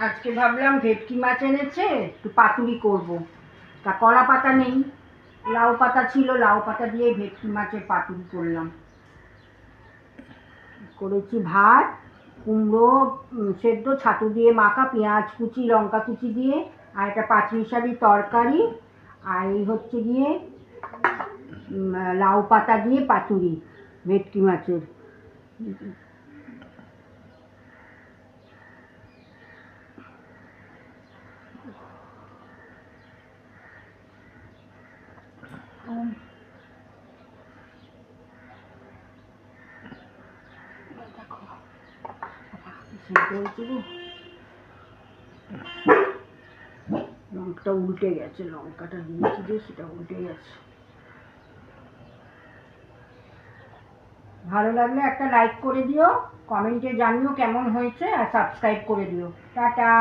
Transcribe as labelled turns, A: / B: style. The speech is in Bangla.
A: আজকে ভাবলাম ভেটকি মাছ এনেছে, একটু পাতুরি করব। তা কলা পাতা নেই, লাউ পাতা ছিল, লাউ পাতা দিয়ে ভেটকি মাছের পাতুরি করলাম। করেছি ভাত, কুমড়ো সেদ্ধ, ছাতু দিয়ে মাখা, পেঁয়াজ কুচি, লঙ্কা কুচি দিয়ে, আর একটা পাঁচমিশালি তরকারি, আর এই হচ্ছে গিয়ে লাউ পাতা দিয়ে পাতুরি ভেটকি মাছের। লঙ্কাটা উল্টে গেছে, লঙ্কাটা দিয়েছি যে সেটা উল্টে গেছে। ভালো লাগলে একটা লাইক করে দিও, কমেন্টে জানিও কেমন হয়েছে, আর সাবস্ক্রাইব করে দিও। টাটা।